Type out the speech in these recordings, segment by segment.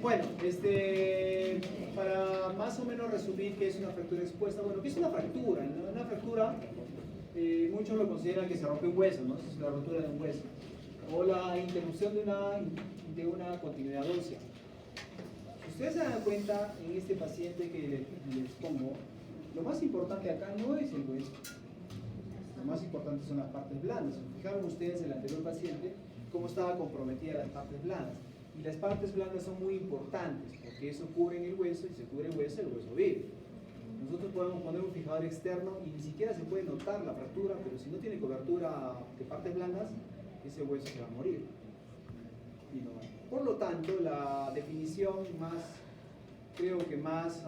Bueno, para más o menos resumir qué es una fractura expuesta, bueno, ¿qué es una fractura? Una fractura, muchos lo consideran que se rompe un hueso, ¿no? Es la rotura de un hueso. O la interrupción de una continuidad ósea. Si ustedes se dan cuenta en este paciente que les pongo, lo más importante acá no es el hueso. Lo más importante son las partes blandas. Fijaron ustedes en el anterior paciente cómo estaba comprometida las partes blandas. Y las partes blandas son muy importantes porque eso cubre en el hueso y se cubre el hueso vive. Nosotros podemos poner un fijador externo y ni siquiera se puede notar la fractura, pero si no tiene cobertura de partes blandas, ese hueso se va a morir. Y no va. Por lo tanto, la definición creo que más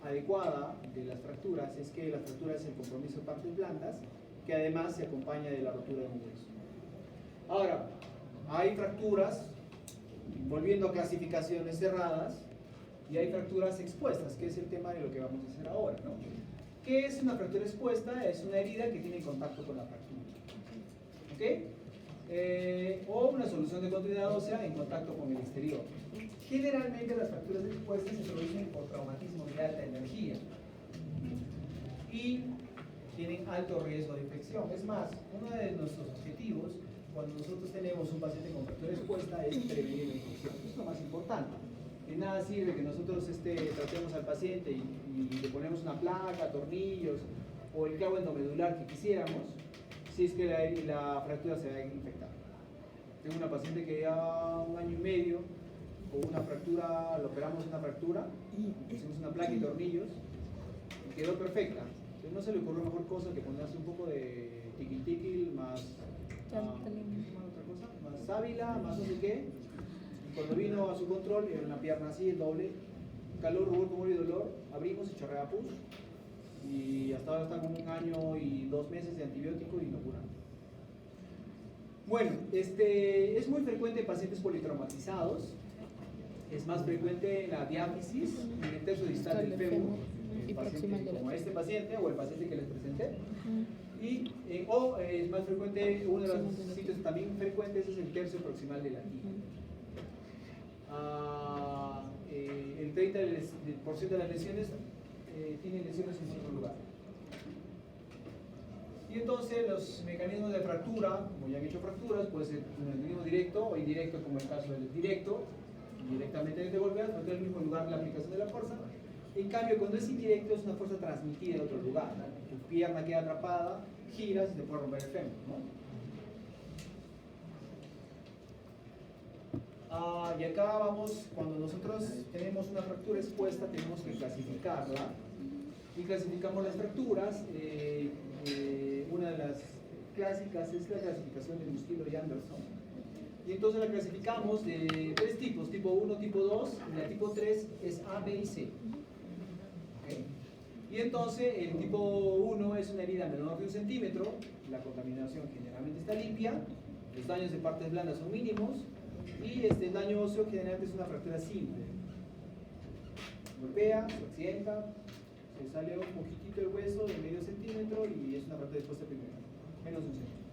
adecuada de las fracturas es que la fractura es el compromiso de partes blandas que además se acompaña de la rotura de un hueso. Ahora, hay fracturas, volviendo a clasificaciones cerradas, y hay fracturas expuestas, que es el tema de lo que vamos a hacer ahora, ¿no? ¿Qué es una fractura expuesta? Es una herida que tiene contacto con la fractura, ¿ok? O una solución de continuidad ósea en contacto con el exterior. Generalmente las fracturas expuestas se producen por traumatismo de alta energía y tienen alto riesgo de infección. Es más, uno de nuestros objetivos cuando nosotros tenemos un paciente con fractura expuesta es prevenir la infección. Eso es lo más importante. De nada sirve que nosotros tratemos al paciente y le ponemos una placa, tornillos o el clavo endomedular que quisiéramos si es que la fractura se va a infectar. Tengo una paciente que lleva 1 año y medio con una fractura, lo operamos una fractura, pusimos una placa y tornillos y quedó perfecta. Entonces no se le ocurrió mejor cosa que ponerse un poco de tiquil más otra cosa, más sábila, más no sé qué. Y cuando vino a su control, era una pierna así, el doble, calor, rubor, tumor y dolor, abrimos y chorrea pus. Y hasta ahora está con 1 año y 2 meses de antibiótico y no cura. Bueno, es muy frecuente en pacientes politraumatizados, es más frecuente en la diáfisis, en el tercio distal del fémur, como este paciente o el paciente que les presenté. O es más frecuente, uno de los sitios también frecuentes es el tercio proximal de la tibia. El 30% de las lesiones tienen lesiones en otro lugar. Y entonces los mecanismos de fractura, como ya han hecho fracturas, puede ser un mecanismo directo o indirecto, como el caso del directo, directamente desde golpear, no tiene el mismo lugar la aplicación de la fuerza. En cambio, cuando es indirecto, es una fuerza transmitida de otro lugar, ¿no? Tu pierna queda atrapada, giras y te puede romper el fémur, ¿no? Y acá vamos, cuando nosotros tenemos una fractura expuesta, tenemos que clasificarla. Y clasificamos las fracturas. Una de las clásicas es la clasificación de Mustilo y Anderson. Y entonces la clasificamos de 3 tipos, tipo 1, tipo 2, y la tipo 3 es A, B y C. ¿Okay? Y entonces el tipo 1 es una herida menor de 1 centímetro, la contaminación generalmente está limpia, los daños de partes blandas son mínimos, y el daño óseo generalmente es una fractura simple. Golpea, se accidenta, se sale un poquitito el hueso de medio centímetro y es una fractura expuesta primero, menos de 1 centímetro.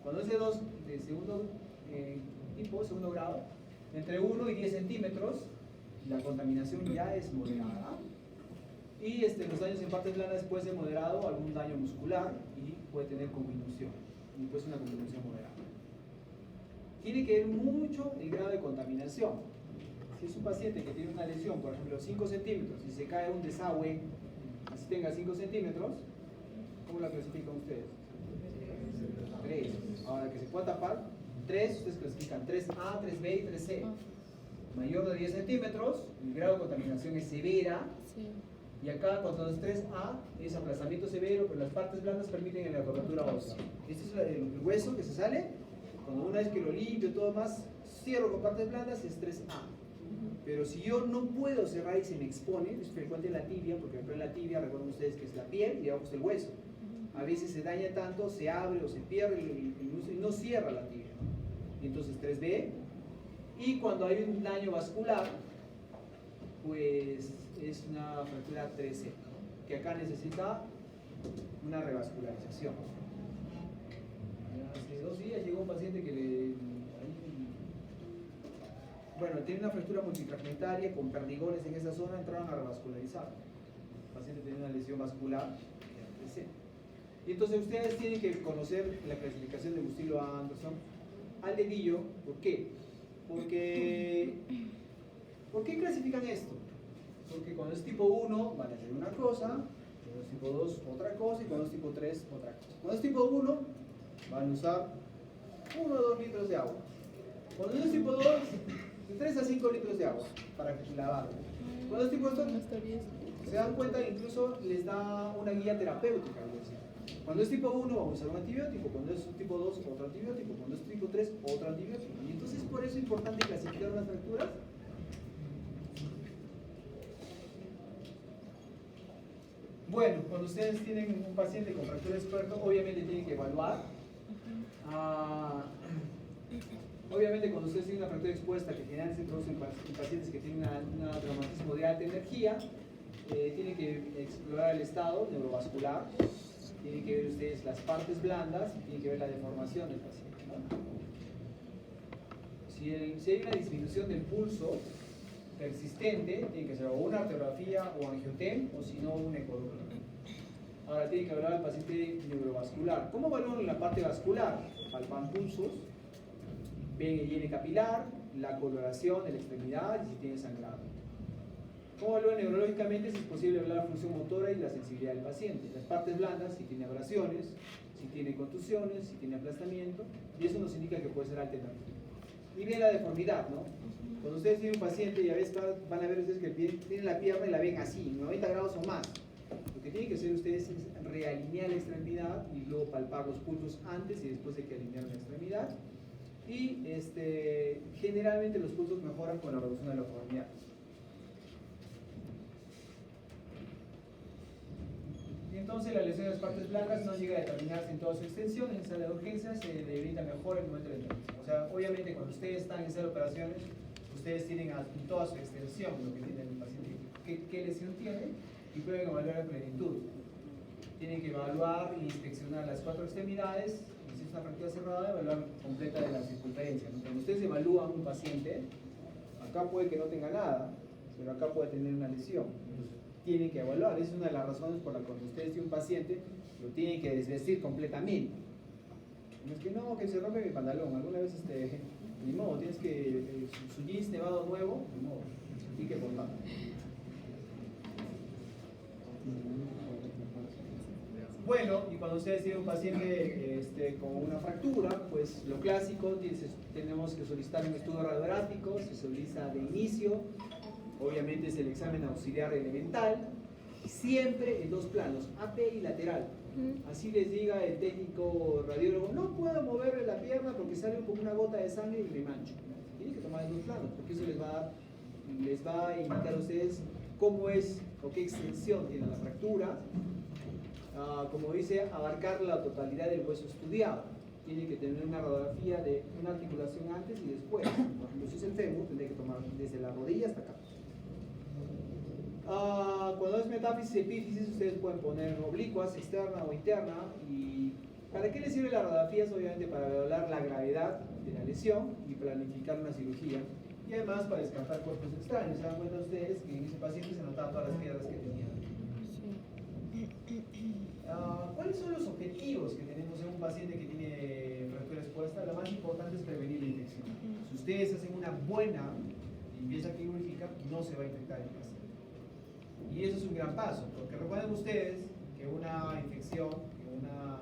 Cuando es de 2, de segundo tipo, segundo grado, entre 1 y 10 centímetros, la contaminación ya es moderada. Y los daños en partes blandas puede ser moderado, algún daño muscular y puede tener convulsión, y puede ser una convulsión moderada. Tiene que ver mucho el grado de contaminación. Si es un paciente que tiene una lesión, por ejemplo, 5 centímetros, y se cae un desagüe, así tenga 5 centímetros, ¿cómo la clasifican ustedes? 3. Ahora que se pueda tapar, 3, ustedes clasifican 3A, 3B y 3C. Mayor de 10 centímetros, el grado de contaminación es severa. Y acá, cuando es 3A, es aplastamiento severo, pero las partes blandas permiten la cobertura ósea. Este es el hueso que se sale. Cuando una vez que lo limpio y todo más, cierro con partes blandas, es 3A. Pero si yo no puedo cerrar y se me expone, es frecuente en la tibia, porque en la tibia, recuerden ustedes que es la piel y debajo está el hueso. A veces se daña tanto, se abre o se pierde y no cierra la tibia. Y entonces 3B. Y cuando hay un daño vascular, pues es una fractura 3C, que acá necesita una revascularización. Hace 2 días llegó un paciente que bueno, tener una fractura multifragmentaria con perdigones en esa zona, entraban a revascularizar. El paciente tenía una lesión vascular presente. Y entonces ustedes tienen que conocer la clasificación de Bustillo-Anderson al dedillo. ¿Por qué? ¿Por qué clasifican esto? Porque cuando es tipo 1 van a hacer una cosa, cuando es tipo 2 otra cosa y cuando es tipo 3 otra cosa. Cuando es tipo 1 van a usar 1 o 2 litros de agua. Cuando es tipo 2, de 3 a 5 litros de agua para lavar. Cuando es tipo 2, se dan cuenta que incluso les da una guía terapéutica. Cuando es tipo 1 vamos a usar un antibiótico, cuando es tipo 2 otro antibiótico, cuando es tipo 3 otro antibiótico. Y entonces por eso es importante clasificar las fracturas. Bueno, cuando ustedes tienen un paciente con fractura experto, obviamente tienen que evaluar. Obviamente cuando ustedes tienen una fractura expuesta que generalmente se produce en pacientes que tienen un traumatismo de alta energía, tienen que explorar el estado neurovascular, tienen que ver ustedes las partes blandas y tienen que ver la deformación del paciente, ¿no? Si hay una disminución del pulso persistente, tiene que ser o una arteriografía o angiotem o si no un ecodoplón. Ahora tienen que evaluar al paciente neurovascular. ¿Cómo evalúan la parte vascular? Palpan pulsos, ven el hiene capilar, la coloración de la extremidad y si tiene sangrado. ¿Cómo evalúan neurológicamente? Si es posible evaluar la función motora y la sensibilidad del paciente. Las partes blandas, si tiene abrasiones, si tiene contusiones, si tiene aplastamiento, y eso nos indica que puede ser alta energía. Y bien la deformidad, ¿no? Cuando ustedes tienen un paciente y a veces van a ver ustedes que tienen la pierna y la ven así, 90 grados o más. Lo que tienen que hacer ustedes es realinear la extremidad y luego palpar los pulsos antes y después de que alinearon la extremidad. Y generalmente los pulsos mejoran con la reducción de la deformidad. Y entonces la lesión de las partes blancas no llega a determinarse en toda su extensión. En sala de urgencias se debilita mejor en el momento de la intervención. O sea, obviamente cuando ustedes están en sala de operaciones, ustedes tienen en toda su extensión lo que tiene el paciente, qué lesión tiene y pueden evaluar la plenitud. Tienen que evaluar e inspeccionar las 4 extremidades, y si es una fractura cerrada, evaluar completa de la circunferencia, ¿no? Cuando ustedes evalúan un paciente, acá puede que no tenga nada, pero acá puede tener una lesión. Entonces, tienen que evaluar. Esa es una de las razones por las que cuando ustedes tienen un paciente, lo tienen que desvestir completamente. No es que no, que se rompe mi pantalón. Alguna vez, ni modo, tienes que, su jeans nevado nuevo, ni modo, y que por nada. Bueno, y cuando ustedes tienen un paciente con una fractura, pues lo clásico, tenemos que solicitar un estudio radiográfico, se solicita de inicio, obviamente es el examen auxiliar elemental, siempre en 2 planos, AP y lateral. Así les diga el técnico radiólogo, no puedo mover la pierna porque sale como una gota de sangre y me mancho. Tienen que tomar en 2 planos, porque eso les va a indicar a ustedes cómo es o qué extensión tiene la fractura. Como dice, abarcar la totalidad del hueso estudiado. Tiene que tener una radiografía de una articulación antes y después. Por ejemplo, si es el fémur, tendría que tomar desde la rodilla hasta acá. Cuando es metáfisis y epífisis, ustedes pueden poner oblicuas, externa o interna. ¿Y para qué les sirve la radiografía? Es obviamente para evaluar la gravedad de la lesión y planificar una cirugía. Y además para descartar cuerpos extraños. Se dan cuenta ustedes que en ese paciente se notaban todas las piedras que tenía. ¿Cuáles son los objetivos que tenemos en un paciente que tiene fractura expuesta? Lo más importante es prevenir la infección. Si ustedes hacen una buena limpieza quirúrgica, no se va a infectar el paciente. Y eso es un gran paso, porque recuerden ustedes que una infección, que una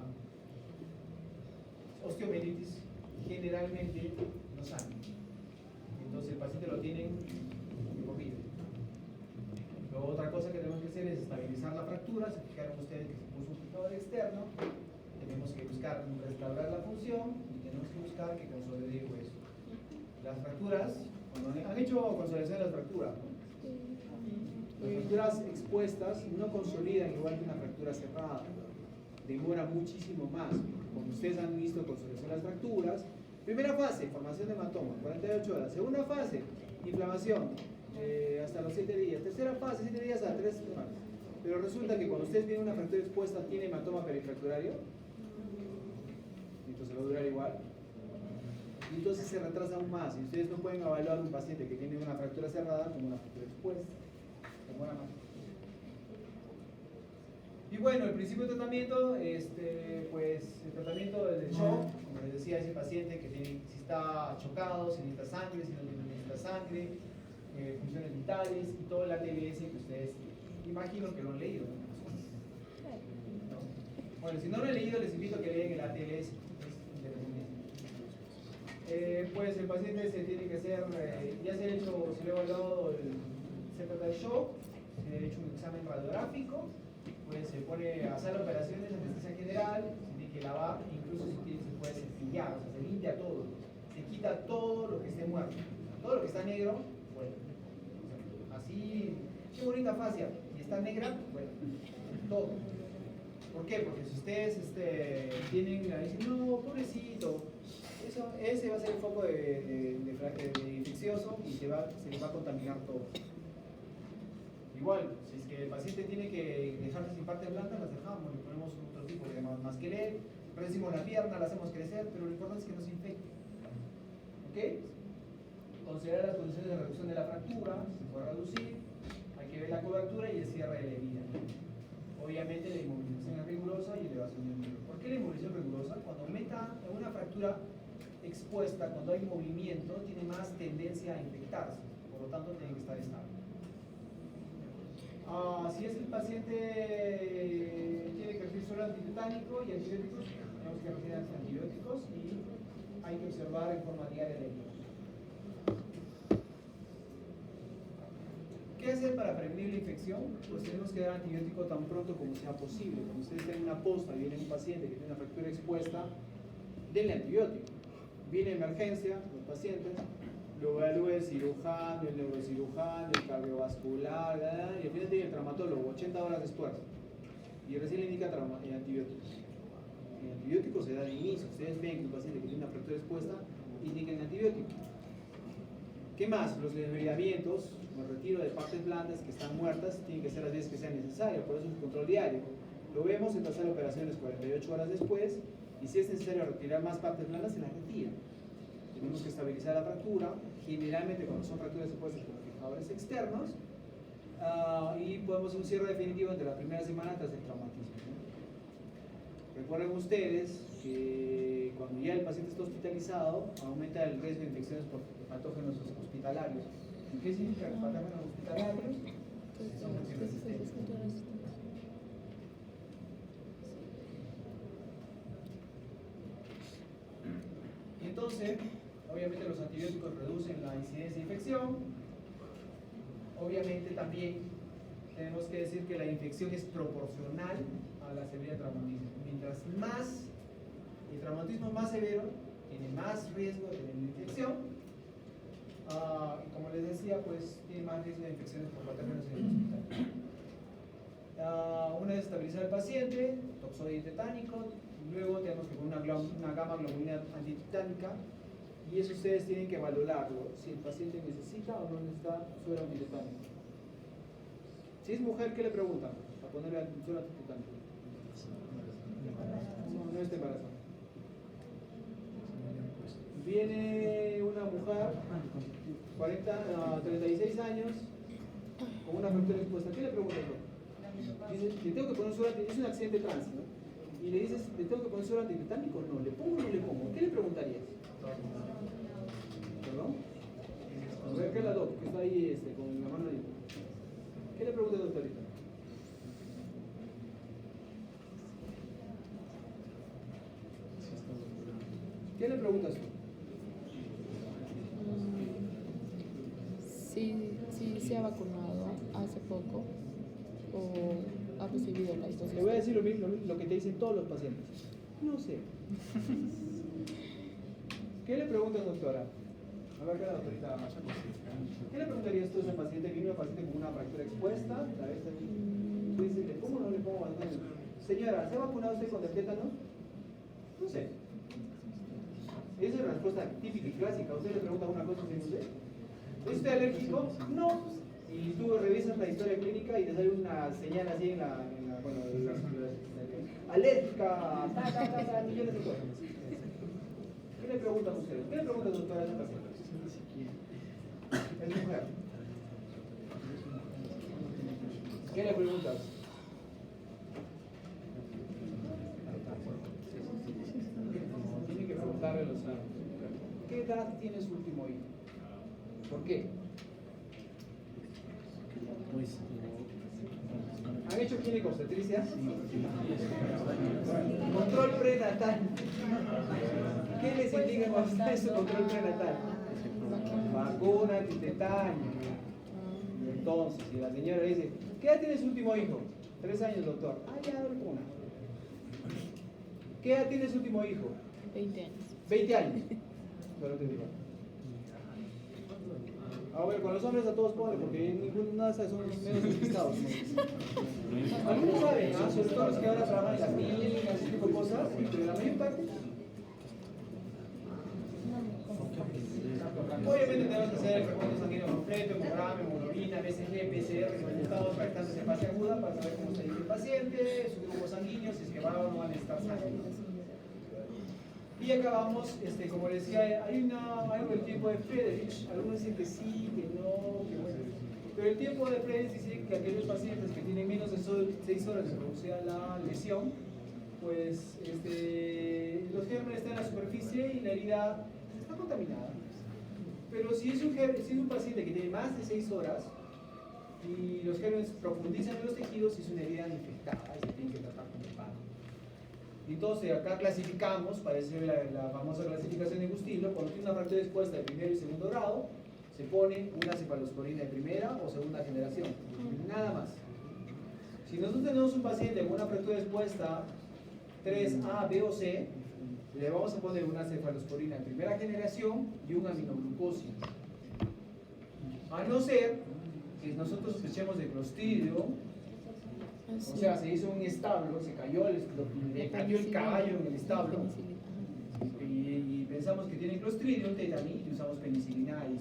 osteomielitis, generalmente no sana. Entonces el paciente lo tiene por vida. Luego, otra cosa que tenemos que hacer es estabilizar la fractura. Se fijaron ustedes que se puso un fijador externo. Tenemos que buscar restaurar la función y tenemos que buscar que consolide el hueso. Las fracturas, cuando han hecho consolidación de las fracturas, ¿no? Las fracturas expuestas no consolidan igual que una fractura cerrada. Demora muchísimo más. Como ustedes han visto, consolidación de las fracturas. Primera fase, formación de hematoma, 48 horas. Segunda fase, inflamación. Hasta los 7 días. Tercera fase, 7 días a 3 semanas. Pero resulta que cuando ustedes tienen una fractura expuesta, ¿tiene hematoma perifracturario? Entonces va a durar igual. y entonces se retrasa aún más. Y ustedes no pueden evaluar un paciente que tiene una fractura cerrada como una fractura expuesta. Demora más. Y bueno, el principio de tratamiento, pues el tratamiento del shock, como les decía, ese paciente que tiene, si está chocado, si necesita sangre, si no necesita sangre, funciones vitales y todo el ATLS que ustedes imagino que lo han leído, ¿no? Bueno, si no lo han leído, les invito a que lean el ATLS. Pues el paciente se tiene que hacer, ya se ha hecho, se le ha evaluado, se trata de shock, se ha hecho un examen radiográfico, pues se pone a hacer operaciones de anestesia general, se tiene que lavar, incluso si quiere se puede cepillar, o sea, se limpia todo, se quita todo lo que esté muerto, todo lo que está negro, bueno, así, qué bonita fascia, y está negra, bueno, todo. ¿Por qué? Porque si ustedes tienen, dicen, no, pobrecito, ese va a ser el foco de infeccioso y se les va a contaminar todo. Igual, si es que el paciente tiene que dejarse sin partes blancas, las dejamos, le ponemos otro tipo de masquerel, redecimos la pierna, la hacemos crecer, pero lo importante es que no se infecte. ¿Ok? Considerar las condiciones de reducción de la fractura, se puede reducir, hay que ver la cobertura y el cierre de la herida. Obviamente la inmovilización es rigurosa y elevación del nivel. ¿Por qué la inmovilización rigurosa? Cuando aumenta una fractura expuesta, cuando hay movimiento, tiene más tendencia a infectarse, por lo tanto tiene que estar estable. Si es el paciente tiene que recibir solo antitetánico y antibióticos, tenemos que recibir antibióticos y hay que observar en forma diaria la herida. ¿Qué hacer para prevenir la infección? Pues tenemos que dar antibiótico tan pronto como sea posible. Cuando ustedes tienen una posta y viene un paciente que tiene una fractura expuesta, denle antibiótico. Viene emergencia, los pacientes, lo evalúa el cirujano, el neurocirujano, el cardiovascular, y al final tiene el traumatólogo, 80 horas después. Y recién le indica antibiótico. El antibiótico se da de inicio. Ustedes ven que un paciente que tiene una fractura expuesta, indican antibiótico. ¿Qué más? Los desbridamientos, el retiro de partes blandas que están muertas, tienen que ser las veces que sean necesarias, por eso es un control diario. Lo vemos en hacer operaciones 48 horas después, y si es necesario retirar más partes blandas, se las retira. Tenemos que estabilizar la fractura, generalmente cuando son fracturas expuestas con fijadores externos, y podemos hacer un cierre definitivo entre la primera semana tras el traumatismo. Recuerden ustedes que cuando ya el paciente está hospitalizado, aumenta el riesgo de infecciones por patógenos hospitalarios. ¿Qué significa los patógenos hospitalarios? Son resistentes. Y entonces, obviamente los antibióticos reducen la incidencia de infección. Obviamente también tenemos que decir que la infección es proporcional a la severidad del traumatismo. Mientras más el traumatismo más severo, tiene más riesgo de tener infección. Y como les decía, pues tiene más riesgo de infecciones por patógenos en el hospital. Una vez estabilizado el paciente, toxoide tetánico, luego tenemos que poner una gamma globulina antitetánica, y eso ustedes tienen que valorarlo, si el paciente necesita o no necesita suero antitetánico. Si es mujer, ¿qué le preguntan? Para ponerle suero antitetánico. No está embarazada. Viene una mujer, 36 años, con una fractura expuesta. ¿Qué le preguntas? Dice, ¿le tengo que poner suero antitetánico? Es un accidente de tránsito. Y le dices, ¿le tengo que poner suero antitetánico? No, ¿le pongo o no le pongo? ¿Qué le preguntarías? ¿Perdón? A ver, ¿qué es la doc? Que está ahí con la mano ahí. ¿Qué le preguntas, doctorita? ¿Qué le preguntas tú? Si se ha vacunado hace poco o ha recibido la dosis. Le voy a decir lo mismo, lo que te dicen todos los pacientes. No sé. ¿Qué le preguntas, doctora? A ver, ¿qué la doctorita? ¿Qué le preguntarías tú a ese paciente? Viene un paciente con una fractura expuesta, la ves aquí. Tú dices, ¿le pongo o no le pongo vacuna? Señora, ¿se ha vacunado usted contra el tétano? No sé. Esa es la respuesta típica y clásica. Usted le pregunta una cosa y dice, no sé. ¿Es usted alérgico? No. Y tú revisas la historia clínica y te sale una señal así en la alérgica, millones de cosas. ¿Qué le preguntan ustedes? ¿Qué le preguntan, doctora, a esa paciente? Es mujer. ¿Qué le preguntas? Tiene que preguntarle a los sabios. ¿Qué edad tiene su último hijo? ¿Por qué? ¿Han hecho ginecoobstetricia? Control prenatal. ¿Qué les indica cuando está su control prenatal? Vacuna, antitetanio. Entonces, si la señora dice, ¿qué edad tiene su último hijo? 3 años, doctor. Ah, ya, vacuna. ¿Qué edad tiene su último hijo? 20 años. 20 años. Solo te digo. A ver, con los hombres a todos ponen, porque ninguna son menos despistados. Algunos saben, ¿ah? Sobre todo los que ahora trabajan en las clínicas, ese tipo de cosas, pero la mayor parte. Obviamente tenemos que hacer el recuento sanguíneo completo, hemograma, hemoglobina, BCG, PCR, resultados para estancias de fase aguda, para saber cómo está el paciente, su grupo sanguíneo, si es que va o no va a necesitar sangre. Y acabamos, como les decía, hay algo del tiempo de Friedrich, algunos dicen que sí, que no, que bueno. Pero el tiempo de Friedrich dice que aquellos pacientes que tienen menos de 6 horas de producida la lesión, pues los gérmenes están en la superficie y la herida está contaminada. Pero si es un paciente que tiene más de 6 horas y los gérmenes profundizan en los tejidos, es una herida infectada y se tiene que tratar con el paro. Entonces acá clasificamos, parece la famosa clasificación de Gustilo, cuando tiene una fractura expuesta de primer y segundo grado, se pone una cefalosporina de primera o segunda generación, nada más. Si nosotros tenemos un paciente con una fractura expuesta 3A, B o C, le vamos a poner una cefalosporina de primera generación y un aminoglucósido. A no ser que nosotros sospechemos de Clostridio, o sea, se hizo un establo, se cayó le cayó el caballo en el establo y pensamos que tiene Clostridium tetani y usamos penicilina ahí.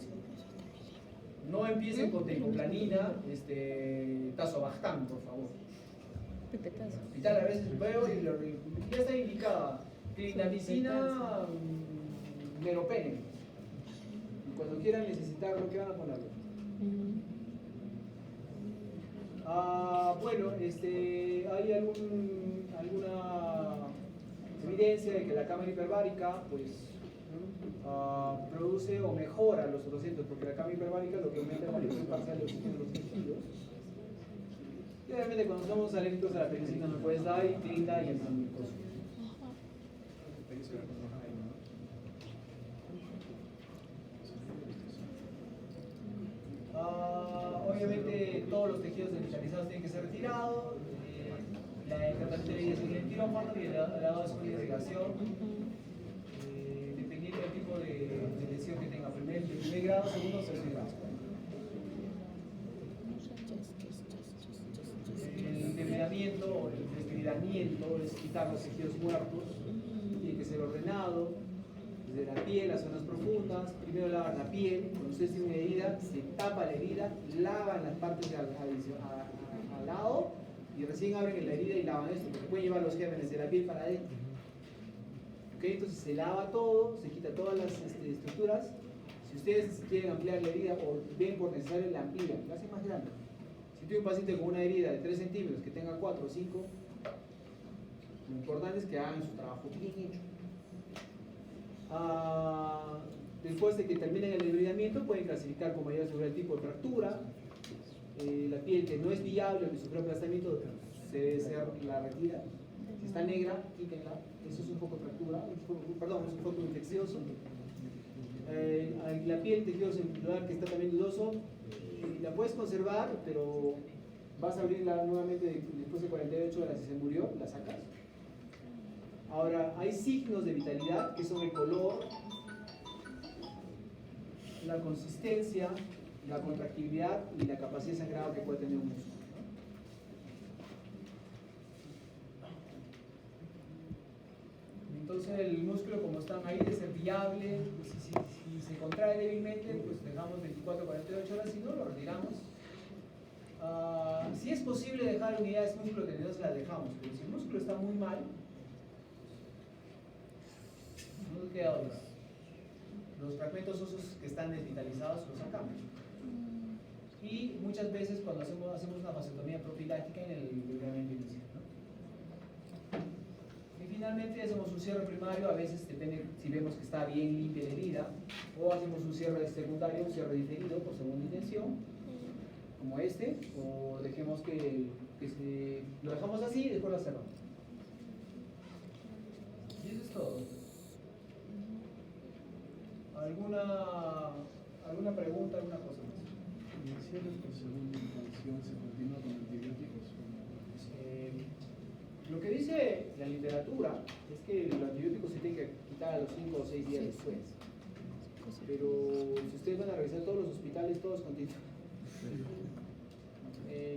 No empiecen con tecoplanina, tazobactam, por favor. Hospital a veces veo y ya está indicada clindamicina, meropenem. Y cuando quieran necesitarlo, ¿qué van a ponerlo? Bueno, hay alguna evidencia de que la cámara hiperbárica pues, produce o mejora los pacientes, porque la cámara hiperbárica lo que aumenta es la presión parcial de oxígeno de los tejidos. Y obviamente cuando somos alérgicos a la penicilina no puedes dar y trinda y el glucosa. Obviamente todos los tejidos desvitalizados tienen que ser retirados, el tratamiento de herida en el quirófano y el lavado con irrigación, dependiendo del tipo de lesión que tenga, de primer grado, segundo o tercer grado. El debridamiento o el desbridamiento es quitar los tejidos muertos, tiene que ser ordenado, desde la piel, las zonas profundas. Primero lavan la piel, cuando ustedes tienen una herida, se tapa la herida, lavan las partes al lado y recién abren la herida y lavan esto, porque pueden llevar los gérmenes de la piel para adentro. ¿Okay? Entonces se lava todo, se quita todas las estructuras. Si ustedes quieren ampliar la herida o ven por necesario, la amplían, la hacen más grande. Si tiene un paciente con una herida de 3 centímetros que tenga 4 o 5, lo importante es que hagan su trabajo bien hecho. Después de que terminen el debridamiento, pueden clasificar con mayor seguridad el tipo de fractura. La piel que no es viable, que sufrió aplastamiento, se debe ser la retira. Si está negra, quítenla. Eso es un foco de fractura, es un foco infeccioso. La piel, tejido celular que está también dudoso, la puedes conservar, pero vas a abrirla nuevamente después de 48 horas y se murió, la sacas. Ahora, hay signos de vitalidad que son el color, la consistencia, la contractibilidad y la capacidad de sangrado que puede tener un músculo. Entonces el músculo, como están ahí, debe ser viable. Si se contrae débilmente, pues dejamos 24 o 48 horas, si no, lo retiramos. Si es posible dejar unidades músculo tendinosas, las dejamos, pero si el músculo está muy mal, no nos queda otra. los fragmentos óseos que están desvitalizados los sacamos. Y muchas veces cuando hacemos una vasectomía profiláctica en el ligamento inicial, ¿no? Y finalmente hacemos un cierre primario, a veces depende si vemos que está bien limpia la herida, o hacemos un cierre secundario, un cierre diferido por segunda intención, como este, o dejemos lo dejamos así y después lo cerramos. Y eso es todo. ¿Alguna pregunta, alguna cosa más? ¿Y el cierre por segunda intención se continúa con antibióticos? Lo que dice la literatura es que el antibiótico se tiene que quitar a los 5 o 6 días Sí, después. sí. Pero si ustedes van a revisar todos los hospitales, todos continúan.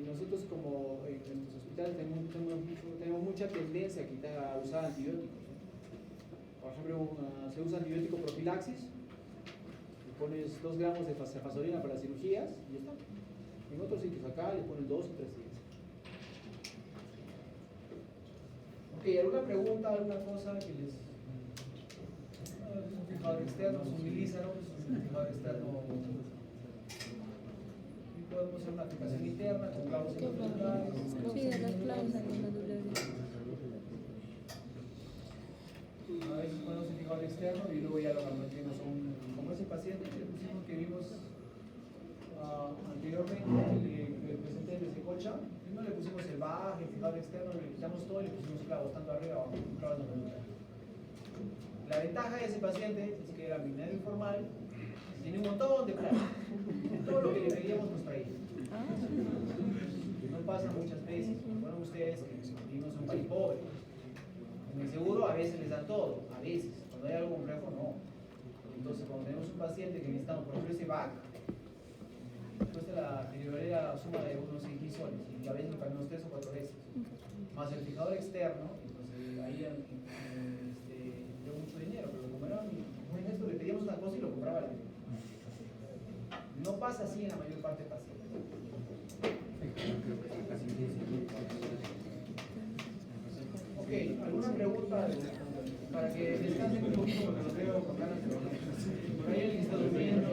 Nosotros como en nuestros hospitales tenemos mucha tendencia a usar antibióticos. Por ejemplo, se usa antibiótico profilaxis, le pones 2 gramos de cefazolina para las cirugías y ya está. En otros sitios acá le ponen 2 o 3 días. Ok, ¿alguna pregunta, alguna cosa que les... un fijador externo se utiliza, ¿no? Pues un fijador externo... Y podemos hacer una aplicación interna con clavos en los lugares. Sí, de las clavos en la doble. A veces ponemos un fijador externo y luego ya lo convertimos como ese paciente que pusimos que vimos anteriormente, le presenté desde Cocha. Primero le pusimos el baje, el fijador externo, le quitamos todo y le pusimos clavos, tanto arriba abajo, clavos en la. La ventaja de ese paciente es que era binario informal, tiene un montón de plata. Todo lo que le pedíamos nos traía. No pasa muchas veces. Recuerden ustedes que vivimos en un país pobre. En el seguro a veces les dan todo, a veces. Cuando hay algo complejo, no. Entonces, cuando tenemos un paciente que necesitamos, por ejemplo, ese VAC, cuesta la periodera suma de unos 6.000 soles y a veces lo cambiamos 3 o 4 veces. Más el fijador externo, entonces ahí dio mucho dinero, pero como era muy honesto, le pedíamos una cosa y lo compraba. No pasa así en la mayor parte de pacientes. Ok, ¿alguna pregunta para que descansen un poquito porque los veo con ganas de dormir? Por ahí alguien está durmiendo.